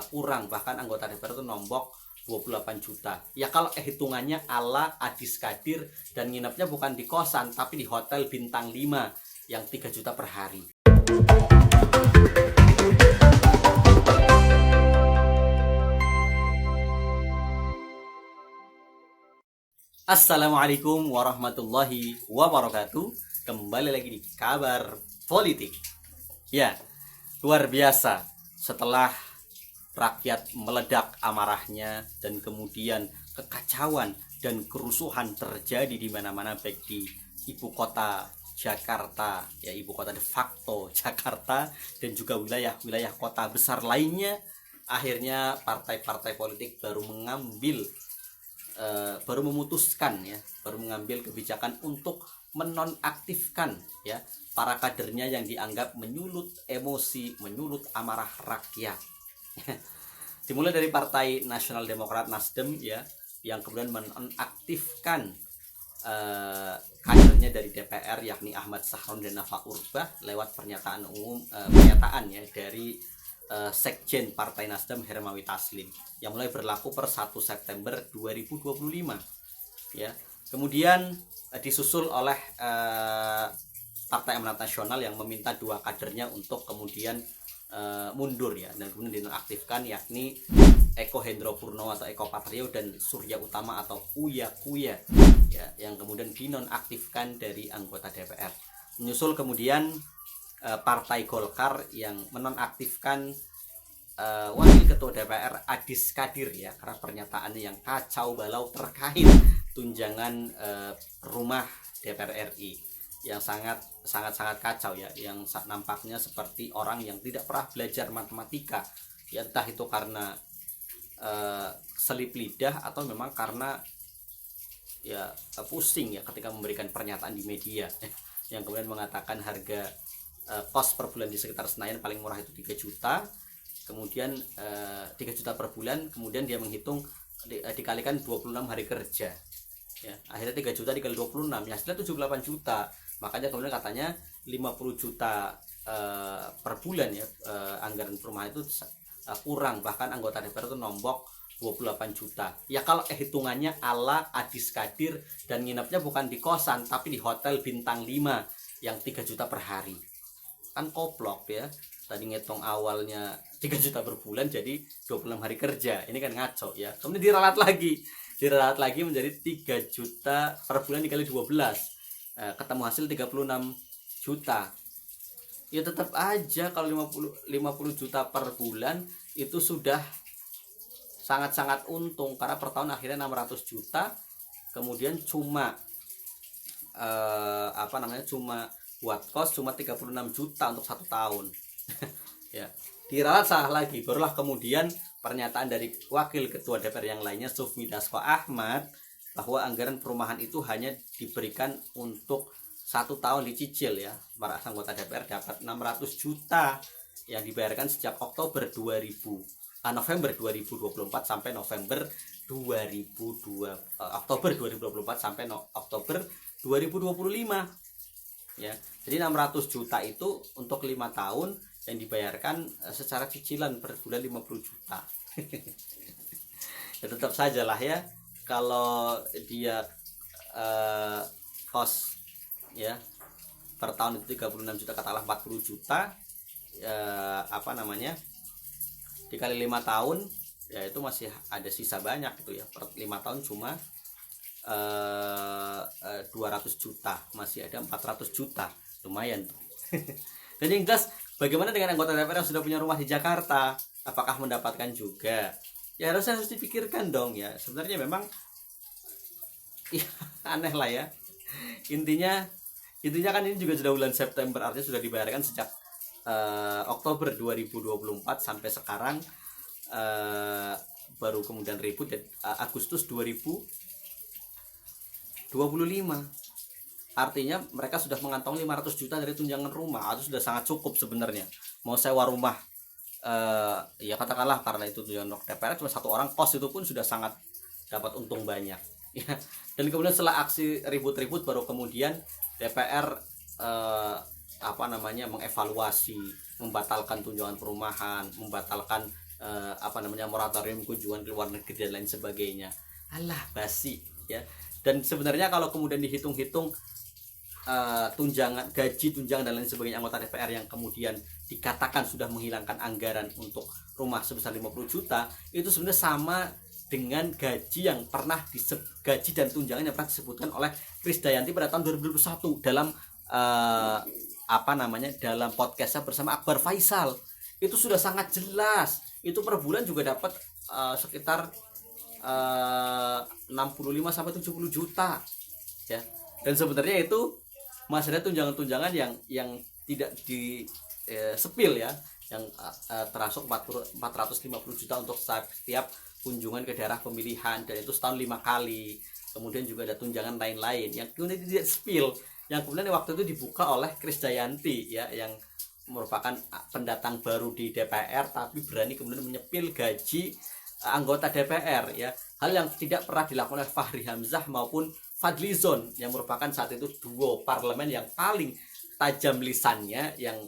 kurang, bahkan anggota DPR itu nombok 28 juta. Ya kalau hitungannya ala Adis Kadir dan nginepnya bukan di kosan tapi di hotel bintang 5 yang 3 juta per hari. Assalamualaikum warahmatullahi wabarakatuh. Kembali lagi di Kabar Politik. Ya, luar biasa. Setelah rakyat meledak amarahnya dan kemudian kekacauan dan kerusuhan terjadi di mana-mana, baik di ibu kota Jakarta, ya ibu kota de facto Jakarta, dan juga wilayah-wilayah kota besar lainnya, akhirnya partai-partai politik baru mengambil kebijakan untuk menonaktifkan ya para kadernya yang dianggap menyulut emosi, menyulut amarah rakyat. Dimulai dari Partai Nasional Demokrat Nasdem ya, yang kemudian menonaktifkan kadernya dari DPR, yakni Ahmad Sahroni dan Nafa Urbach, lewat pernyataan ya dari Sekjen Partai Nasdem Hermawi Taslim, yang mulai berlaku per 1 September 2025 ya. Kemudian disusul oleh Partai Amanat Nasional yang meminta 2 kadernya untuk kemudian mundur ya, dan kemudian dinonaktifkan, yakni Eko Hendro Purnomo atau Eko Patrio dan Surya Utama atau Uya Kuya ya, yang kemudian dinonaktifkan dari anggota DPR. Menyusul kemudian Partai Golkar yang menonaktifkan Wakil Ketua DPR Adis Kadir ya, karena pernyataannya yang kacau balau terkait tunjangan rumah DPR RI yang sangat kacau ya, yang nampaknya seperti orang yang tidak pernah belajar matematika ya, entah itu karena selip lidah atau memang karena ya pusing ya ketika memberikan pernyataan di media yang kemudian mengatakan harga kos per bulan di sekitar Senayan paling murah itu 3 juta, kemudian 3 juta per bulan, kemudian dia menghitung dikalikan 26 hari kerja ya, akhirnya 3 juta dikali 26 ya hasilnya 78 juta. Makanya kemudian katanya 50 juta per bulan ya, anggaran perumahan itu kurang, bahkan anggota DPR itu nombok 28 juta. Ya kalau hitungannya ala Adis Kadir dan nginepnya bukan di kosan tapi di hotel bintang 5 yang 3 juta per hari. Kan koplok ya, tadi ngitung awalnya 3 juta per bulan jadi 26 hari kerja, ini kan ngaco ya. Kemudian diralat lagi menjadi 3 juta per bulan dikali 12, ketemu hasil 36 juta. Ya tetap aja kalau 50 juta per bulan itu sudah sangat untung, karena per tahun akhirnya 600 juta, kemudian cuma cuma buat kos cuma 36 juta untuk 1 tahun. Ya, diralat salah lagi, barulah kemudian pernyataan dari Wakil Ketua DPR yang lainnya, Sufmi Dasko Ahmad, bahwa anggaran perumahan itu hanya diberikan untuk 1 tahun dicicil ya. Para anggota DPR dapat 600 juta yang dibayarkan sejak November 2024 sampai Oktober 2024 sampai Oktober 2025. Ya, jadi 600 juta itu untuk 5 tahun yang dibayarkan secara cicilan per bulan 50 juta. Ya tetap saja lah ya, kalau dia kos ya per tahun itu 36 juta, katakanlah 40 juta dikali 5 tahun ya, itu masih ada sisa banyak itu ya. Per 5 tahun cuma 200 juta, masih ada 400 juta, lumayan. Dan yang jelas, bagaimana dengan anggota DPR yang sudah punya rumah di Jakarta, apakah mendapatkan juga? Ya harus dipikirkan dong ya. Sebenarnya memang ya, aneh lah ya. Intinya kan ini juga sudah bulan September, artinya sudah dibayarkan sejak Oktober 2024 sampai sekarang, baru kemudian ribut Agustus 2025. Artinya mereka sudah mengantongi 500 juta dari tunjangan rumah, itu sudah sangat cukup sebenarnya. Mau sewa rumah ya katakanlah, karena itu tunjangan DPR cuma 1 orang kos, itu pun sudah sangat dapat untung banyak ya. Dan kemudian setelah aksi ribut-ribut, baru kemudian DPR mengevaluasi, membatalkan tunjangan perumahan, membatalkan moratorium kunjungan ke luar negeri dan lain sebagainya. Alah, basi ya. Dan sebenarnya kalau kemudian dihitung-hitung tunjangan dan lain sebagainya anggota DPR yang kemudian dikatakan sudah menghilangkan anggaran untuk rumah sebesar 50 juta, itu sebenarnya sama dengan gaji dan tunjangan yang pernah disebutkan oleh Krisdayanti pada tahun 2021 dalam dalam podcastnya bersama Akbar Faisal. Itu sudah sangat jelas. Itu per bulan juga dapat sekitar 65 sampai 70 juta ya. Dan sebenarnya itu masih ada tunjangan-tunjangan yang tidak di sepil ya, yang termasuk 450 juta untuk setiap kunjungan ke daerah pemilihan, dan itu setahun 5 kali. Kemudian juga ada tunjangan lain-lain yang kemudian tidak sepil, yang kemudian waktu itu dibuka oleh Krisdayanti ya, yang merupakan pendatang baru di DPR tapi berani kemudian menyepil gaji anggota DPR ya, hal yang tidak pernah dilakukan oleh Fahri Hamzah maupun Fadlizon yang merupakan saat itu duo parlemen yang paling tajam lisannya, yang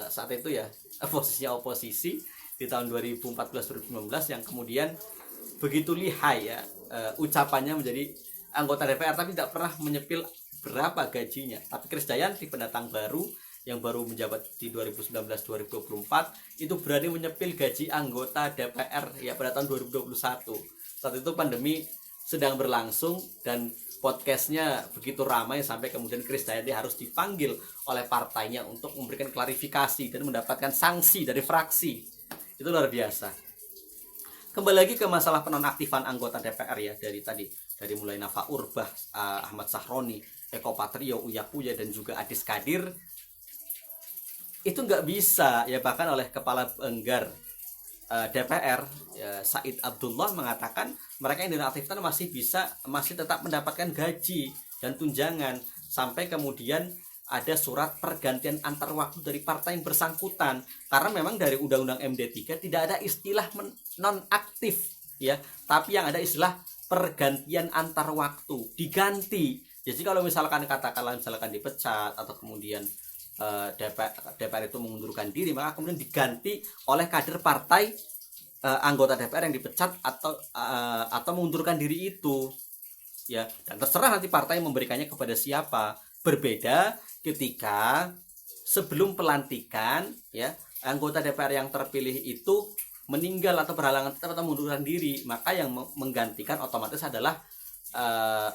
saat itu ya posisinya oposisi di tahun 2014-2019, yang kemudian begitu lihai ya ucapannya menjadi anggota DPR tapi tidak pernah menyepil berapa gajinya. Tapi Krisdayanti pendatang baru yang baru menjabat di 2019-2024 itu berani menyepil gaji anggota DPR ya pada tahun 2021. Saat itu pandemi sedang berlangsung dan podcastnya begitu ramai sampai kemudian Krisdayanti harus dipanggil oleh partainya untuk memberikan klarifikasi dan mendapatkan sanksi dari fraksi. Itu luar biasa. Kembali lagi ke masalah penonaktifan anggota DPR ya, dari mulai Nafa Urbah, Ahmad Sahroni, Eko Patrio, Uya Kuya, dan juga Adis Kadir. Itu nggak bisa ya, bahkan oleh Kepala Banggar DPR ya, Said Abdullah mengatakan mereka yang dinonaktifkan masih tetap mendapatkan gaji dan tunjangan, sampai kemudian ada surat pergantian antar waktu dari partai yang bersangkutan, karena memang dari Undang-Undang MD3 tidak ada istilah nonaktif ya, tapi yang ada istilah pergantian antar waktu, diganti. Jadi kalau misalkan dipecat atau kemudian DPR itu mengundurkan diri, maka kemudian diganti oleh kader partai anggota DPR yang dipecat atau mengundurkan diri itu ya, dan terserah nanti partai memberikannya kepada siapa. Berbeda ketika sebelum pelantikan ya, anggota DPR yang terpilih itu meninggal atau berhalangan tetap atau mengundurkan diri, maka yang menggantikan otomatis adalah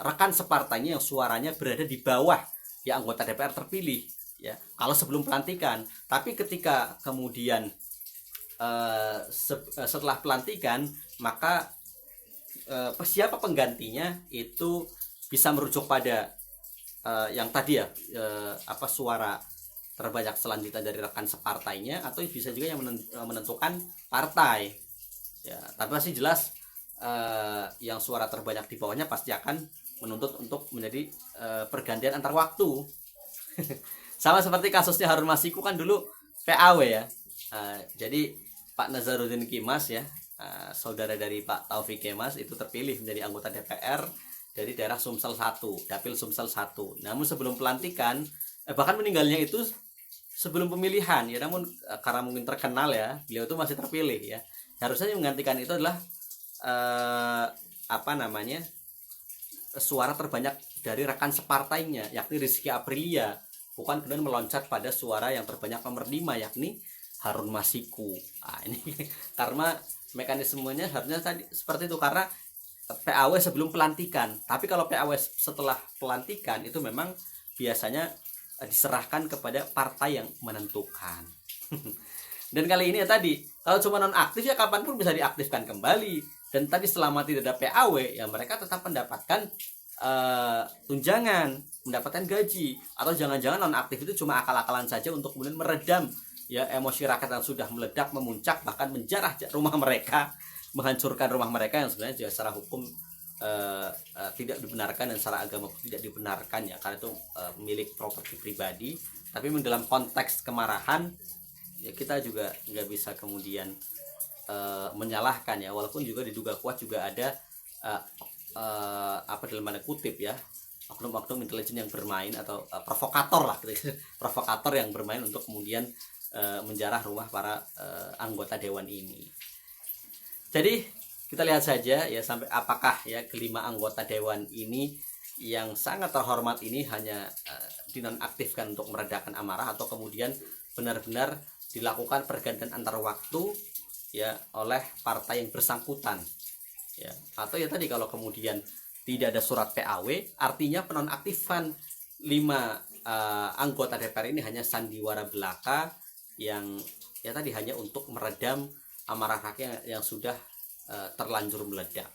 rekan separtainya yang suaranya berada di bawah ya anggota DPR terpilih ya, kalau sebelum pelantikan. Tapi ketika kemudian setelah pelantikan, maka siapa penggantinya itu bisa merujuk pada yang tadi ya, suara terbanyak selanjutnya dari rekan separtainya, atau bisa juga yang menentukan partai ya. Tapi pasti jelas yang suara terbanyak di bawahnya pasti akan menuntut untuk menjadi pergantian antar waktu. Sama seperti kasusnya Harun Masiku kan dulu PAW ya. Jadi Pak Nazarudin Kimas ya, saudara dari Pak Taufik Kemas, itu terpilih menjadi anggota DPR dari daerah Sumsel 1, Dapil Sumsel 1. Namun sebelum pelantikan, bahkan meninggalnya itu sebelum pemilihan ya, namun karena mungkin terkenal ya, beliau itu masih terpilih ya. Harusnya yang menggantikan itu adalah suara terbanyak dari rekan separtainya, yakni Rizky Aprilia, bukan kemudian meloncat pada suara yang terbanyak nomor 5, yakni Harun Masiku. Nah, ini karena mekanismenya harusnya tadi seperti itu, karena PAW sebelum pelantikan. Tapi kalau PAW setelah pelantikan itu memang biasanya diserahkan kepada partai yang menentukan. Dan kali ini ya tadi, kalau cuma nonaktif ya kapanpun bisa diaktifkan kembali. Dan tadi selama tidak ada PAW ya mereka tetap mendapatkan tunjangan, mendapatkan gaji. Atau jangan-jangan nonaktif itu cuma akal-akalan saja untuk kemudian meredam ya emosi rakyat yang sudah meledak, memuncak, bahkan menjarah rumah mereka, menghancurkan rumah mereka yang sebenarnya secara hukum tidak dibenarkan dan secara agama tidak dibenarkan ya, karena itu milik properti pribadi. Tapi dalam konteks kemarahan ya kita juga nggak bisa kemudian menyalahkan ya, walaupun juga diduga kuat juga ada dalam tanda kutip ya, oknum-oknum intelijen yang bermain atau provokator lah gitu. Provokator yang bermain untuk kemudian menjarah rumah para anggota dewan ini. Jadi kita lihat saja ya sampai apakah ya kelima anggota dewan ini yang sangat terhormat ini hanya dinonaktifkan untuk meredakan amarah, atau kemudian benar-benar dilakukan pergantian antar waktu ya oleh partai yang bersangkutan ya. Atau ya tadi kalau kemudian tidak ada surat PAW, artinya penonaktifan 5 anggota DPR ini hanya sandiwara belaka yang ya tadi hanya untuk meredam amarah rakyat yang sudah terlanjur meledak.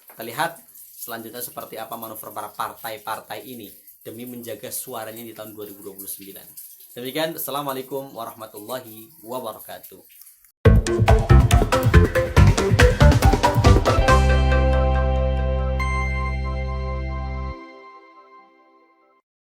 Kita lihat selanjutnya seperti apa manuver para partai-partai ini demi menjaga suaranya di tahun 2029. Demikian, assalamualaikum warahmatullahi wabarakatuh.